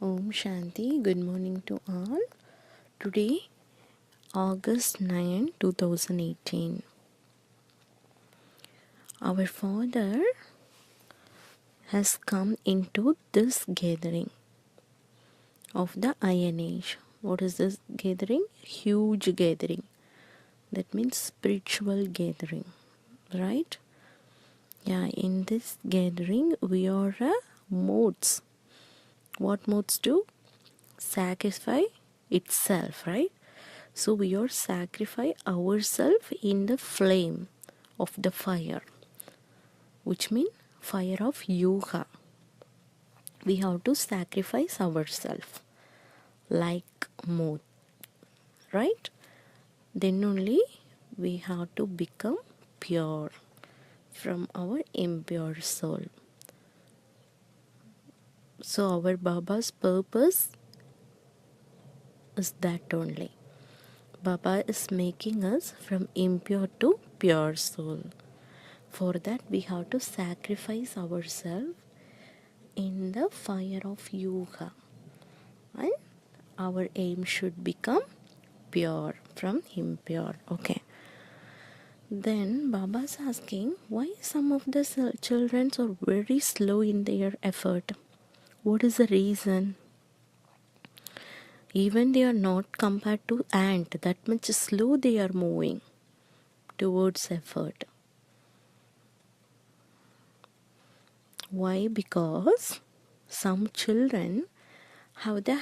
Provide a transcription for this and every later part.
Om Shanti, good morning to all. Today, August 9, 2018. Our Father has come into this gathering of the Iron Age. What is this gathering? Huge gathering. That means spiritual gathering, right? Yeah, in this gathering, we are modes. What modes do? Sacrifice itself, right? So we are sacrifice ourselves in the flame of the fire, which means fire of yoga. We have to sacrifice ourselves like moth, right? Then only we have to become pure from our impure soul. So our Baba's purpose is that only. Baba is making us from impure to pure soul. For that we have to sacrifice ourselves in the fire of yoga, and our aim should become pure from impure. Okay. Then Baba's asking why some of the children are very slow in their effort. What is the reason? Even they are not compared to ant, that much slow they are moving towards effort. Why? Because some children have the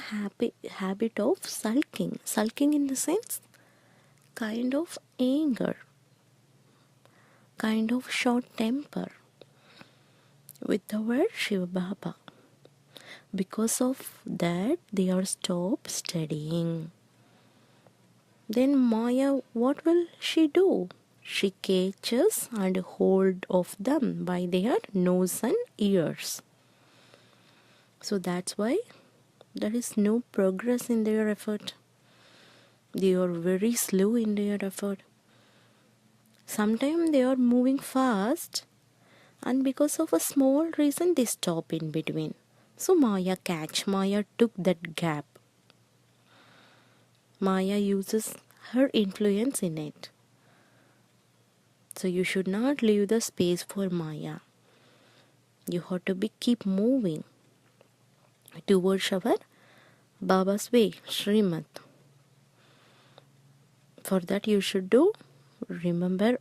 habit of sulking. Sulking in the sense, kind of anger, kind of short temper with our Shiva Baba. Because of that, they are stopped studying. Then Maya, what will she do? She catches and hold of them by their nose and ears. So that's why there is no progress in their effort. They are very slow in their effort. Sometimes they are moving fast, and because of a small reason they stop in between. So Maya took that gap. Maya uses her influence in it. So you should not leave the space for Maya. You have to keep moving towards our Baba's way, Srimad. For that you should do,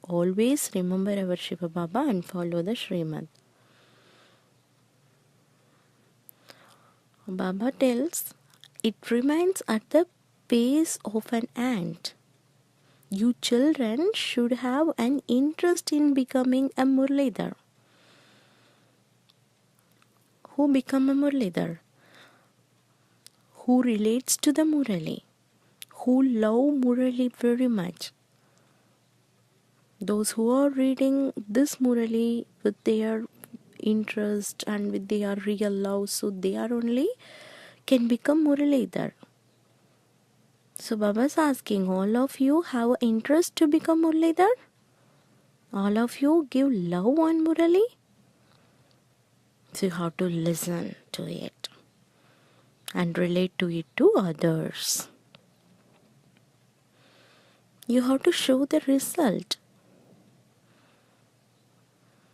always remember our Shiva Baba and follow the Srimad. Baba tells, it remains at the pace of an ant. You children should have an interest in becoming a Murlidhar. Who become a Murlidhar? Who relates to the Murali? Who love Murali very much? Those who are reading this Murali with their interest and with their real love, so they are only can become Muralidhar. So Baba is asking, all of you have interest to become Muralidhar? All of you give love on Murali? So you have to listen to it and relate to it to others. You have to show the result.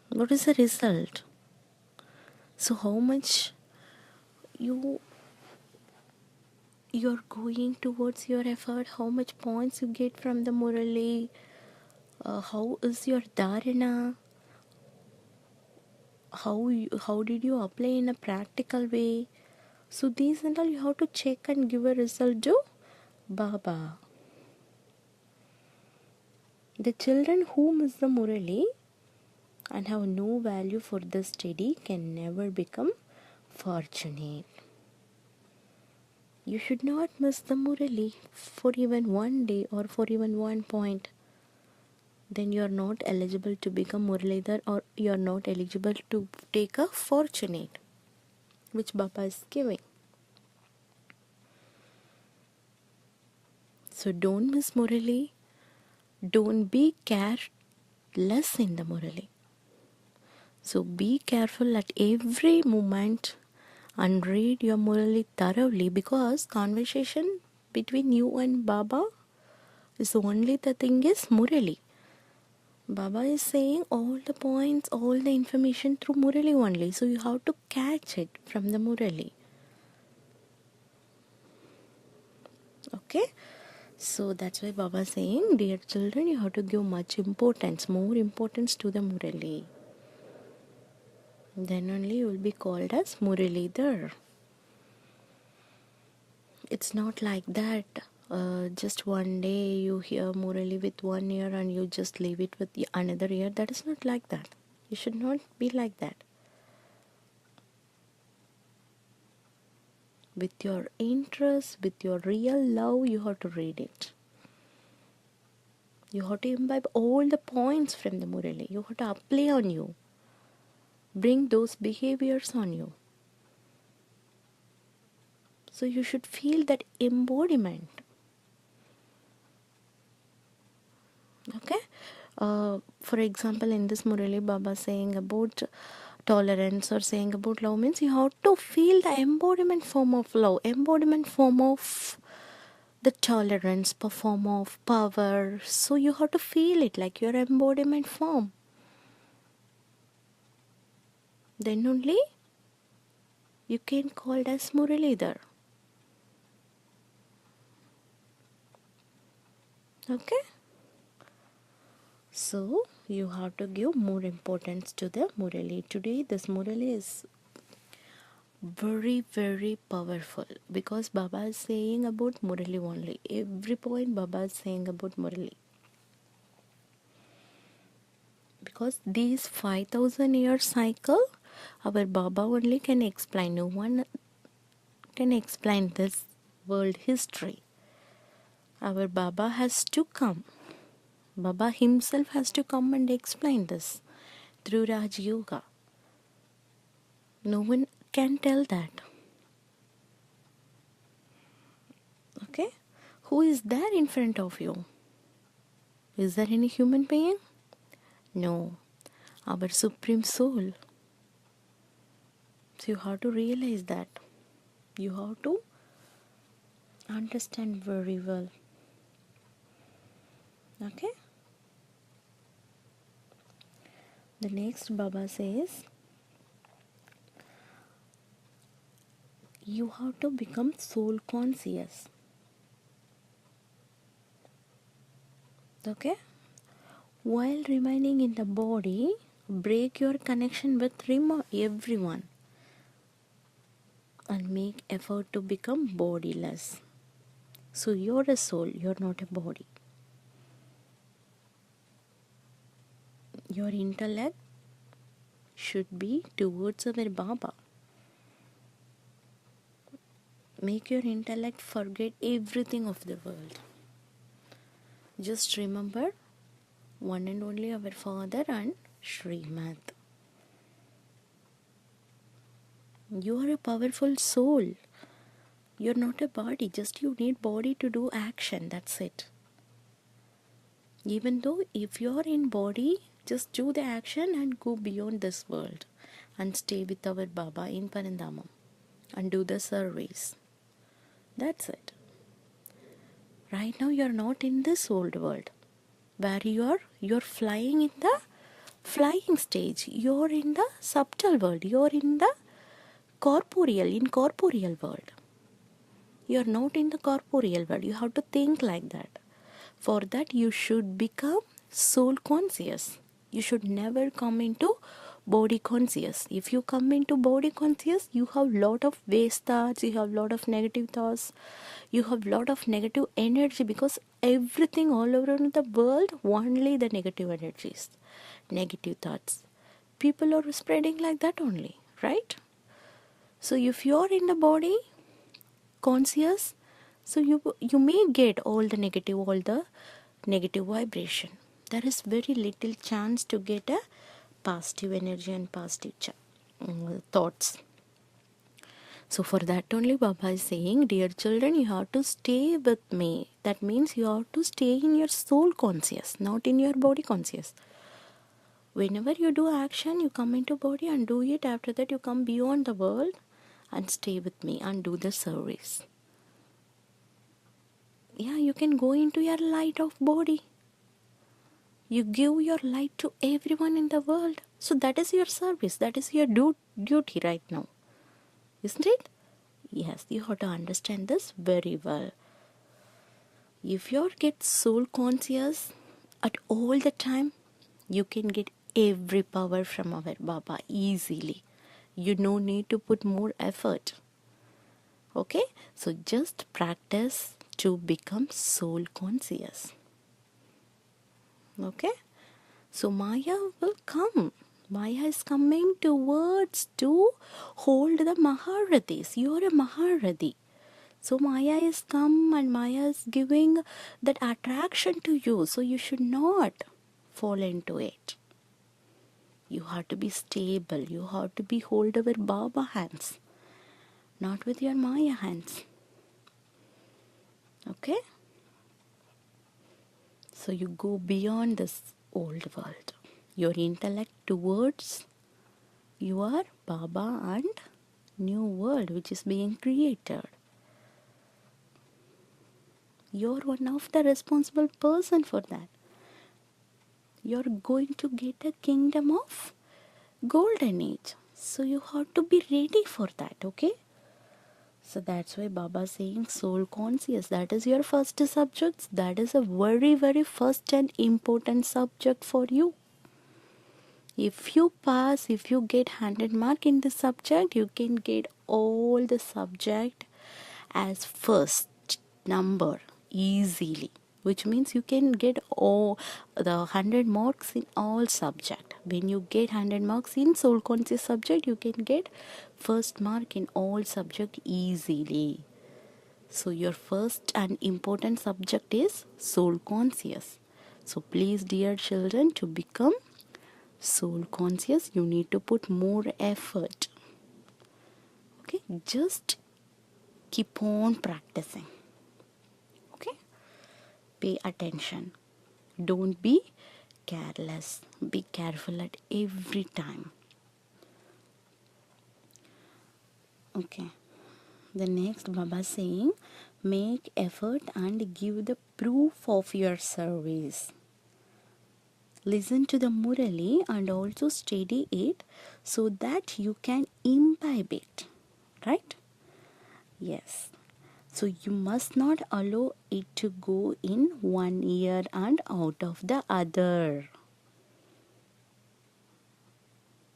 What is the result? So how much you're going towards your effort, how much points you get from the Murali, how is your dharana, how did you apply in a practical way. So these and all you have to check and give a result to Baba. The children who miss the Murali and have no value for the study can never become fortunate. You should not miss the Murali for even one day or for even one point. Then you are not eligible to become Muralidhar, or you are not eligible to take a fortunate, which Baba is giving. So don't miss Murali. Don't be careless in the Murali. So be careful at every moment and read your Murli thoroughly, because conversation between you and Baba is only the thing is Murali. Baba is saying all the points, all the information through Murali only. So you have to catch it from the Murali. Okay? So that's why Baba is saying, dear children, you have to give much importance, more importance to the Murali. Then only you will be called as Muralidhar. It's not like that. Just one day you hear Murali with one ear and you just leave it with the another ear. That is not like that. You should not be like that. With your interest, with your real love, you have to read it. You have to imbibe all the points from the Murali. You have to apply on you. Bring those behaviors on you. So you should feel that embodiment. Okay? For example, in this Murali, Baba saying about tolerance or saying about love means you have to feel the embodiment form of love, embodiment form of the tolerance, form of power. So you have to feel it like your embodiment form. Then only you can call it as Muralidhar. Okay? So you have to give more importance to the Murali. Today this Murali is very, very powerful, because Baba is saying about Murali only. Every point Baba is saying about Murali. Because these 5,000 year cycle, our Baba only can explain. No one can explain this world history. Our Baba has to come. Baba himself has to come and explain this through Raj Yoga. No one can tell that. Okay? Who is there in front of you? Is there any human being? No. Our Supreme Soul. So you have to realize that. You have to understand very well. Okay? The next Baba says, you have to become soul conscious. Okay? While remaining in the body, break your connection with everyone and make effort to become bodiless. So you're a soul, you're not a body. Your intellect should be towards our Baba. Make your intellect forget everything of the world. Just remember one and only our Father and Srimad. You are a powerful soul. You're not a body, just you need body to do action, that's it. Even though if you're in body, just do the action and go beyond this world and stay with our Baba in Parindamam and do the service. That's it. Right now you're not in this old world where you're flying in the flying stage. You're in the subtle world. You're in the incorporeal world. You're not in the corporeal world. You have to think like that. For that you should become soul conscious. You should never come into body conscious. If you come into body conscious, you have lot of waste thoughts, you have lot of negative thoughts, you have lot of negative energy, because everything all around the world, only the negative energies, negative thoughts. People are spreading like that only, right? So if you are in the body conscious, so you may get all the negative vibration. There is very little chance to get a positive energy and positive thoughts. So for that only Baba is saying, dear children, you have to stay with me. That means you have to stay in your soul conscious, not in your body conscious. Whenever you do action, you come into body and do it. After that you come beyond the world and stay with me and do the service. Yeah, you can go into your light of body. You give your light to everyone in the world. So that is your service. That is your duty right now. Isn't it? Yes, you have to understand this very well. If you get soul conscious at all the time, you can get every power from our Baba easily. You no need to put more effort. Okay? So just practice to become soul conscious. Okay? So Maya will come. Maya is coming towards to hold the Maharathis. You are a Maharathi. So Maya is come and Maya is giving that attraction to you. So you should not fall into it. You have to be stable. You have to be hold over Baba hands. Not with your Maya hands. Okay? So you go beyond this old world. Your intellect towards your Baba and new world which is being created. You're one of the responsible person for that. You're going to get a kingdom of golden age. So you have to be ready for that, okay? So that's why Baba is saying soul conscious. That is your first subject. That is a very, very first and important subject for you. If you pass, if you get 100 mark in the subject, you can get all the subject as first number easily. Which means you can get all the 100 marks in all subject. When you get 100 marks in soul conscious subject, you can get first mark in all subject easily. So your first and important subject is soul conscious. So please, dear children, to become soul conscious, you need to put more effort. Okay, just keep on practicing. Okay, pay attention. Don't be careless. Be careful at every time. Okay, the next Baba saying, make effort and give the proof of your service. Listen to the Murli and also study it so that you can imbibe it. Right? Yes. So you must not allow it to go in one ear and out of the other.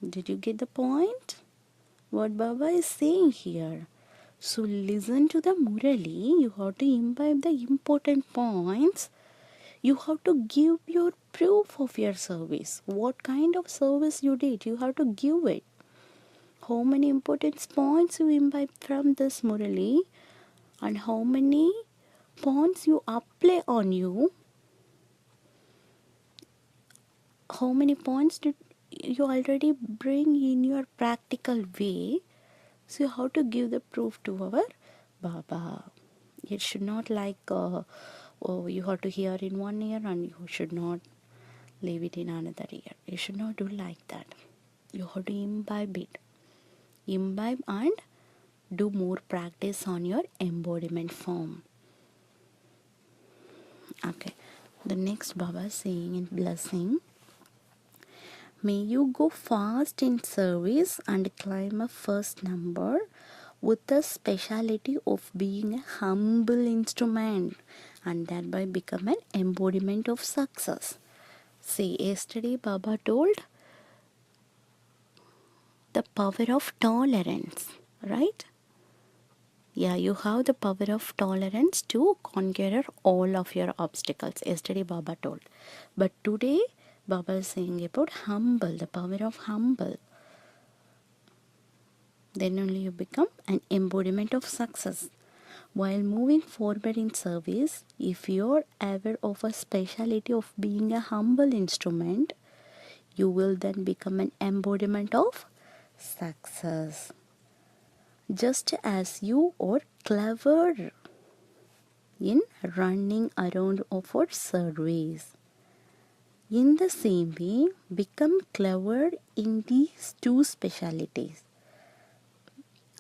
Did you get the point? What Baba is saying here. So listen to the Murali. You have to imbibe the important points. You have to give your proof of your service. What kind of service you did, you have to give it. How many important points you imbibe from this Murali and how many points you apply on you. How many points did you already bring in your practical way. So you have to give the proof to our Baba. It should not like oh, you have to hear in one ear and you should not leave it in another ear. You should not do like that. You have to imbibe it. Imbibe and do more practice on your embodiment form. Okay. The next Baba is saying in blessing, may you go fast in service and climb a first number with the speciality of being a humble instrument and thereby become an embodiment of success. See, yesterday Baba told the power of tolerance, right? Yeah, you have the power of tolerance to conquer all of your obstacles. Yesterday Baba told. But today Baba is saying about humble, the power of humble. Then only you become an embodiment of success. While moving forward in service, if you're aware of a speciality of being a humble instrument, you will then become an embodiment of success. Just as you are clever in running around for service. In the same way, become clever in these two specialities.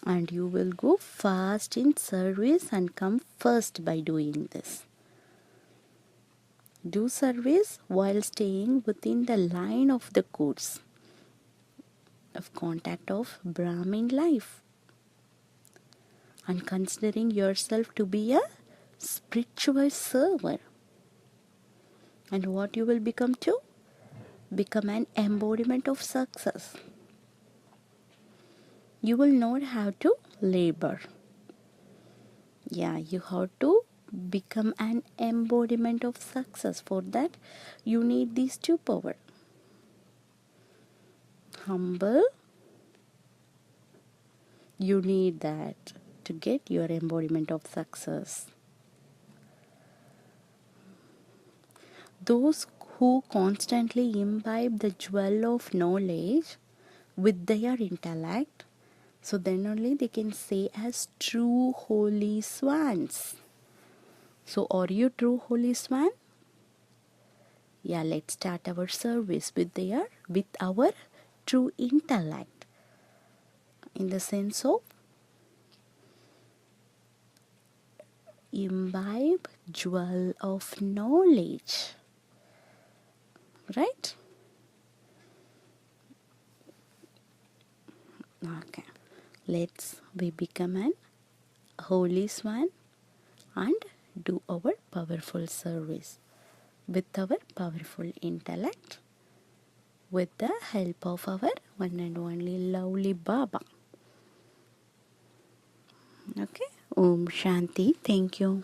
And you will go fast in service and come first by doing this. Do service while staying within the line of the codes of contact of Brahmin life and considering yourself to be a spiritual server. And what you will become to? Become an embodiment of success. You will not have to labor. Yeah, you have to become an embodiment of success. For that, you need these two power. Humble. You need that to get your embodiment of success. Those who constantly imbibe the jewel of knowledge with their intellect, so then only they can say as true holy swans. So are you true holy swan? Yeah, let's start our service with our true intellect. In the sense of imbibe jewel of knowledge. Right? Okay. We become an holy swan and do our powerful service with our powerful intellect with the help of our one and only lovely Baba. Okay. Om Shanti. Thank you.